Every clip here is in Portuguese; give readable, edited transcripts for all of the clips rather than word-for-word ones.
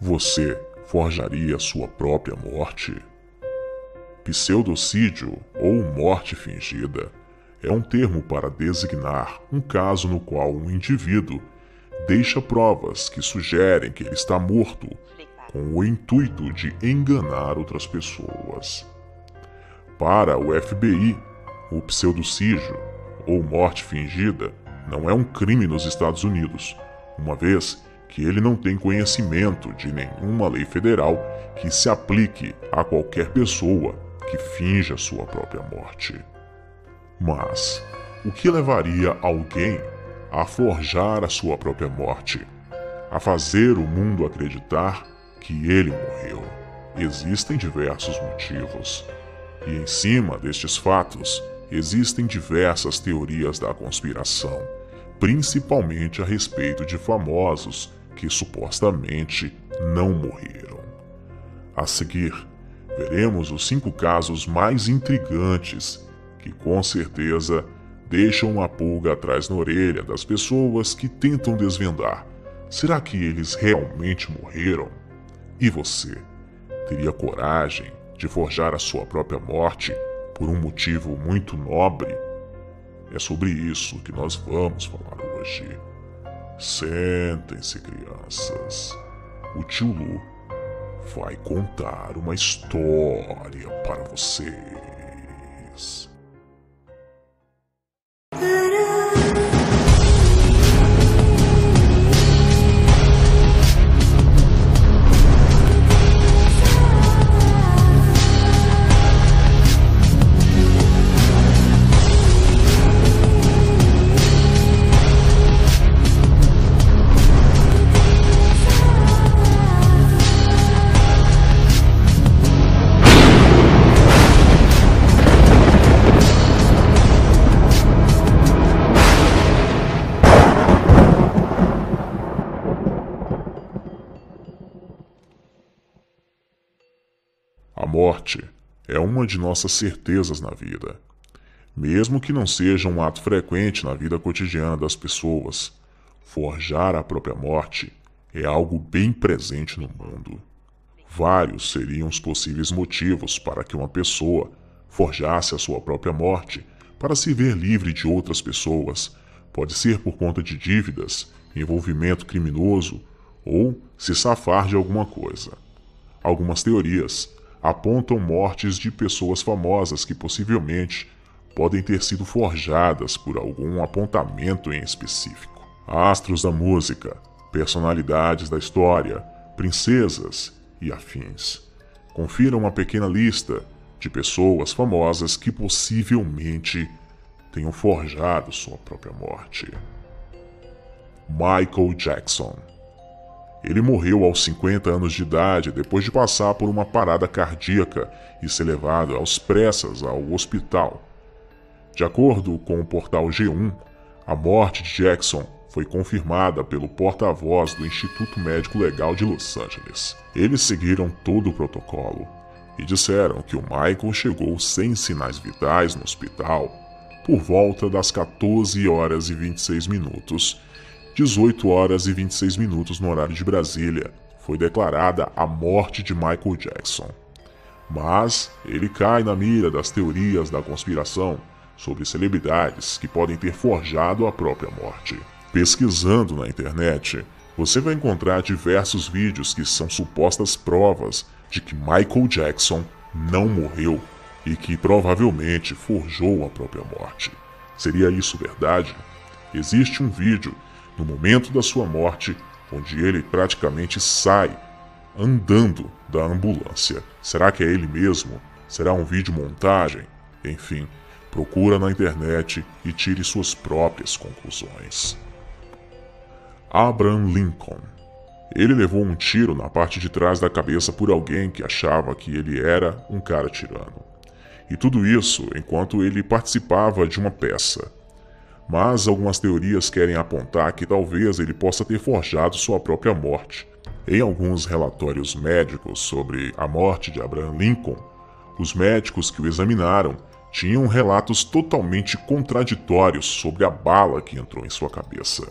Você forjaria sua própria morte? Pseudocídio ou morte fingida é um termo para designar um caso no qual um indivíduo deixa provas que sugerem que ele está morto com o intuito de enganar outras pessoas. Para o FBI, o pseudocídio ou morte fingida não é um crime nos Estados Unidos, uma vez que ele não tem conhecimento de nenhuma lei federal que se aplique a qualquer pessoa que finja sua própria morte. Mas o que levaria alguém a forjar a sua própria morte, a fazer o mundo acreditar que ele morreu? Existem diversos motivos, e em cima destes fatos existem diversas teorias da conspiração, principalmente a respeito de famosos que supostamente não morreram. A seguir, veremos os 5 casos mais intrigantes que com certeza deixam uma pulga atrás na orelha das pessoas que tentam desvendar. Será que eles realmente morreram? E você teria coragem de forjar a sua própria morte por um motivo muito nobre? É sobre isso que nós vamos falar hoje. Sentem-se, crianças. O tio Lu vai contar uma história para vocês. A morte é uma de nossas certezas na vida. Mesmo que não seja um ato frequente na vida cotidiana das pessoas, forjar a própria morte é algo bem presente no mundo. Vários seriam os possíveis motivos para que uma pessoa forjasse a sua própria morte para se ver livre de outras pessoas. Pode ser por conta de dívidas, envolvimento criminoso ou se safar de alguma coisa. Algumas teorias apontam mortes de pessoas famosas que possivelmente podem ter sido forjadas por algum apontamento em específico. Astros da música, personalidades da história, princesas e afins. Confira uma pequena lista de pessoas famosas que possivelmente tenham forjado sua própria morte. Michael Jackson. Ele morreu aos 50 anos de idade depois de passar por uma parada cardíaca e ser levado às pressas ao hospital. De acordo com o portal G1, a morte de Jackson foi confirmada pelo porta-voz do Instituto Médico Legal de Los Angeles. Eles seguiram todo o protocolo e disseram que o Michael chegou sem sinais vitais no hospital por volta das 14 horas e 26 minutos, 18 horas e 26 minutos no horário de Brasília, foi declarada a morte de Michael Jackson. Mas ele cai na mira das teorias da conspiração sobre celebridades que podem ter forjado a própria morte. Pesquisando na internet, você vai encontrar diversos vídeos que são supostas provas de que Michael Jackson não morreu e que provavelmente forjou a própria morte. Seria isso verdade? Existe um vídeo no momento da sua morte, onde ele praticamente sai andando da ambulância. Será que é ele mesmo? Será um vídeo montagem? Enfim, procura na internet e tire suas próprias conclusões. Abraham Lincoln. Ele levou um tiro na parte de trás da cabeça por alguém que achava que ele era um cara tirano. E tudo isso enquanto ele participava de uma peça. Mas algumas teorias querem apontar que talvez ele possa ter forjado sua própria morte. Em alguns relatórios médicos sobre a morte de Abraham Lincoln, os médicos que o examinaram tinham relatos totalmente contraditórios sobre a bala que entrou em sua cabeça.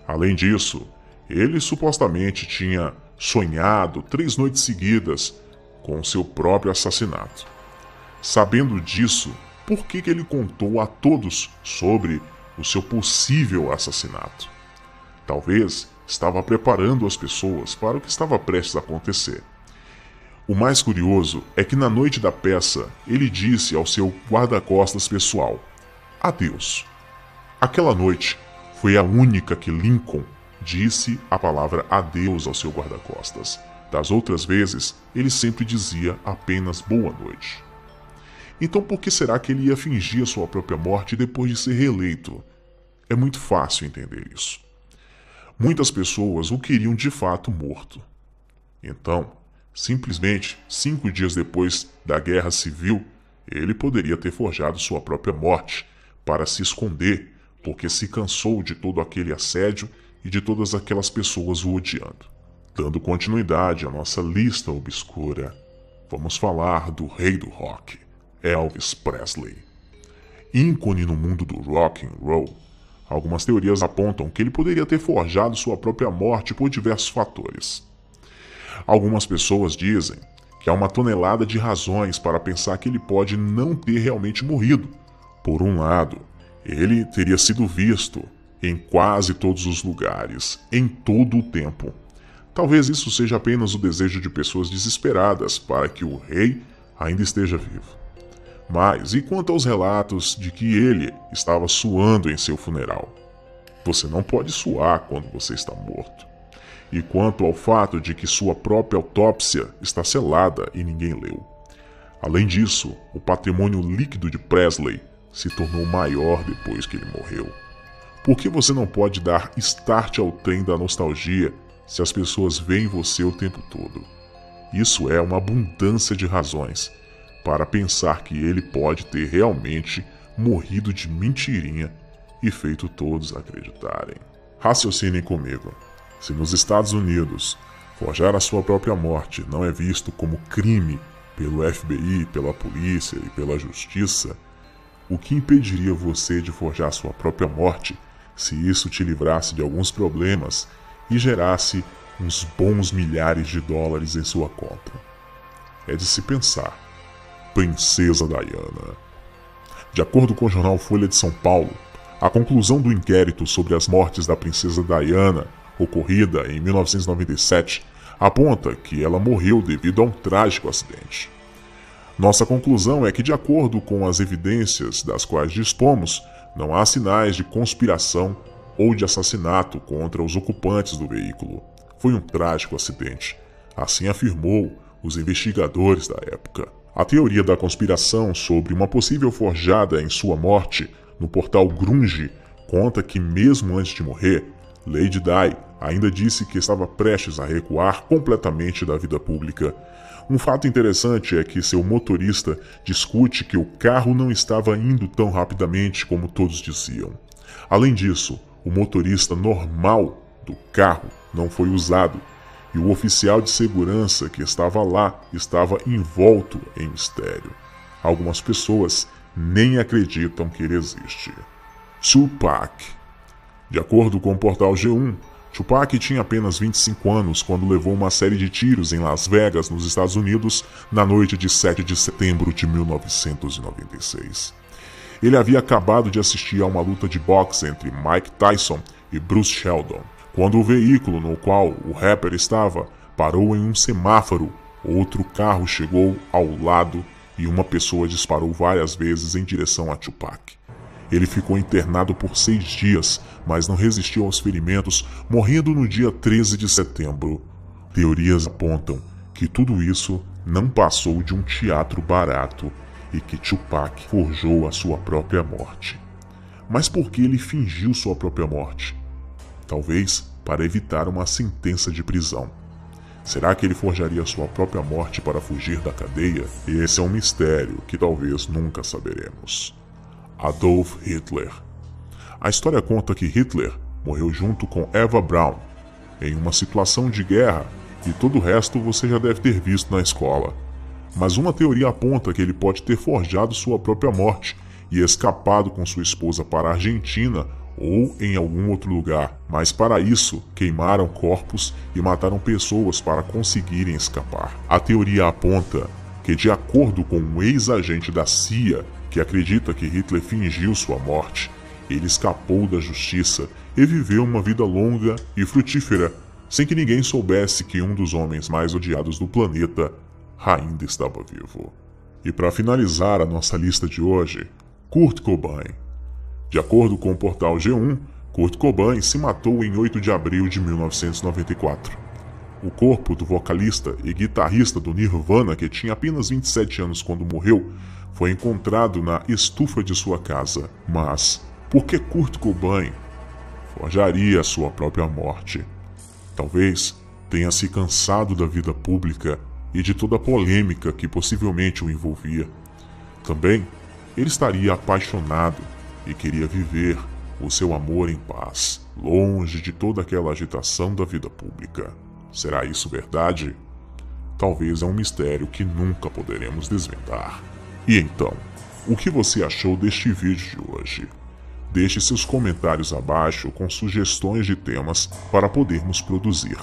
Além disso, ele supostamente tinha sonhado 3 noites seguidas com seu próprio assassinato. Sabendo disso, por que ele contou a todos sobre o seu possível assassinato? Talvez estava preparando as pessoas para o que estava prestes a acontecer. O mais curioso é que na noite da peça, ele disse ao seu guarda-costas pessoal: adeus. Aquela noite foi a única que Lincoln disse a palavra adeus ao seu guarda-costas. Das outras vezes, ele sempre dizia apenas boa noite. Então por que será que ele ia fingir a sua própria morte depois de ser reeleito? É muito fácil entender isso. Muitas pessoas o queriam de fato morto. Então, simplesmente 5 dias depois da Guerra Civil, ele poderia ter forjado sua própria morte para se esconder, porque se cansou de todo aquele assédio e de todas aquelas pessoas o odiando. Dando continuidade à nossa lista obscura, vamos falar do rei do rock, Elvis Presley. Ícone no mundo do rock and roll, algumas teorias apontam que ele poderia ter forjado sua própria morte por diversos fatores. Algumas pessoas dizem que há uma tonelada de razões para pensar que ele pode não ter realmente morrido. Por um lado, ele teria sido visto em quase todos os lugares, em todo o tempo. Talvez isso seja apenas o desejo de pessoas desesperadas para que o rei ainda esteja vivo. Mas e quanto aos relatos de que ele estava suando em seu funeral? Você não pode suar quando você está morto. E quanto ao fato de que sua própria autópsia está selada e ninguém leu? Além disso, o patrimônio líquido de Presley se tornou maior depois que ele morreu. Por que você não pode dar start ao trem da nostalgia se as pessoas veem você o tempo todo? Isso é uma abundância de razões para pensar que ele pode ter realmente morrido de mentirinha e feito todos acreditarem. Raciocinem comigo. Se nos Estados Unidos forjar a sua própria morte não é visto como crime pelo FBI, pela polícia e pela justiça, o que impediria você de forjar sua própria morte se isso te livrasse de alguns problemas e gerasse uns bons milhares de dólares em sua conta? É de se pensar. Princesa Diana. De acordo com o jornal Folha de São Paulo, a conclusão do inquérito sobre as mortes da princesa Diana, ocorrida em 1997, aponta que ela morreu devido a um trágico acidente. Nossa conclusão é que, de acordo com as evidências das quais dispomos, não há sinais de conspiração ou de assassinato contra os ocupantes do veículo. Foi um trágico acidente, assim afirmou os investigadores da época. A teoria da conspiração sobre uma possível forjada em sua morte no portal Grunge conta que, mesmo antes de morrer, Lady Di ainda disse que estava prestes a recuar completamente da vida pública. Um fato interessante é que seu motorista discute que o carro não estava indo tão rapidamente como todos diziam. Além disso, o motorista normal do carro não foi usado e o oficial de segurança que estava lá estava envolto em mistério. Algumas pessoas nem acreditam que ele existe. Tupac. De acordo com o portal G1, Tupac tinha apenas 25 anos quando levou uma série de tiros em Las Vegas, nos Estados Unidos, na noite de 7 de setembro de 1996. Ele havia acabado de assistir a uma luta de boxe entre Mike Tyson e Bruce Sheldon. Quando o veículo no qual o rapper estava parou em um semáforo, outro carro chegou ao lado e uma pessoa disparou várias vezes em direção a Tupac. Ele ficou internado por 6 dias, mas não resistiu aos ferimentos, morrendo no dia 13 de setembro. Teorias apontam que tudo isso não passou de um teatro barato e que Tupac forjou a sua própria morte. Mas por que ele fingiu sua própria morte? Talvez para evitar uma sentença de prisão. Será que ele forjaria sua própria morte para fugir da cadeia? Esse é um mistério que talvez nunca saberemos. Adolf Hitler. A história conta que Hitler morreu junto com Eva Braun em uma situação de guerra e todo o resto você já deve ter visto na escola. Mas uma teoria aponta que ele pode ter forjado sua própria morte e escapado com sua esposa para a Argentina, ou em algum outro lugar, mas para isso queimaram corpos e mataram pessoas para conseguirem escapar. A teoria aponta que, de acordo com um ex-agente da CIA que acredita que Hitler fingiu sua morte, ele escapou da justiça e viveu uma vida longa e frutífera, sem que ninguém soubesse que um dos homens mais odiados do planeta ainda estava vivo. E para finalizar a nossa lista de hoje, Kurt Cobain. De acordo com o portal G1, Kurt Cobain se matou em 8 de abril de 1994. O corpo do vocalista e guitarrista do Nirvana, que tinha apenas 27 anos quando morreu, foi encontrado na estufa de sua casa. Mas por que Kurt Cobain forjaria sua própria morte? Talvez tenha se cansado da vida pública e de toda a polêmica que possivelmente o envolvia. Também ele estaria apaixonado e queria viver o seu amor em paz, longe de toda aquela agitação da vida pública. Será isso verdade? Talvez é um mistério que nunca poderemos desvendar. E então, o que você achou deste vídeo de hoje? Deixe seus comentários abaixo com sugestões de temas para podermos produzir.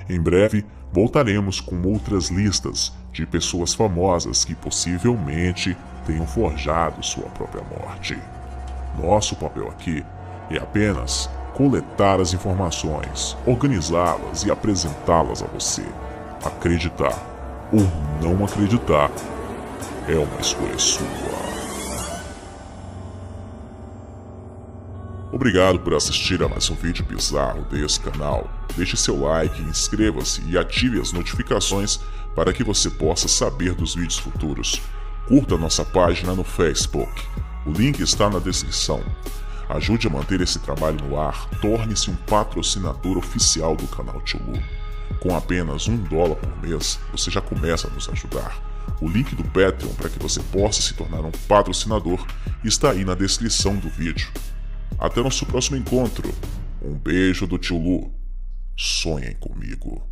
Em breve, voltaremos com outras listas de pessoas famosas que possivelmente tenham forjado sua própria morte. Nosso papel aqui é apenas coletar as informações, organizá-las e apresentá-las a você. Acreditar ou não acreditar é uma escolha sua. Obrigado por assistir a mais um vídeo bizarro desse canal. Deixe seu like, inscreva-se e ative as notificações para que você possa saber dos vídeos futuros. Curta nossa página no Facebook. O link está na descrição. Ajude a manter esse trabalho no ar. Torne-se um patrocinador oficial do canal Tio Lu. Com apenas $1 por mês, você já começa a nos ajudar. O link do Patreon para que você possa se tornar um patrocinador está aí na descrição do vídeo. Até nosso próximo encontro. Um beijo do Tio Lu. Sonhem comigo.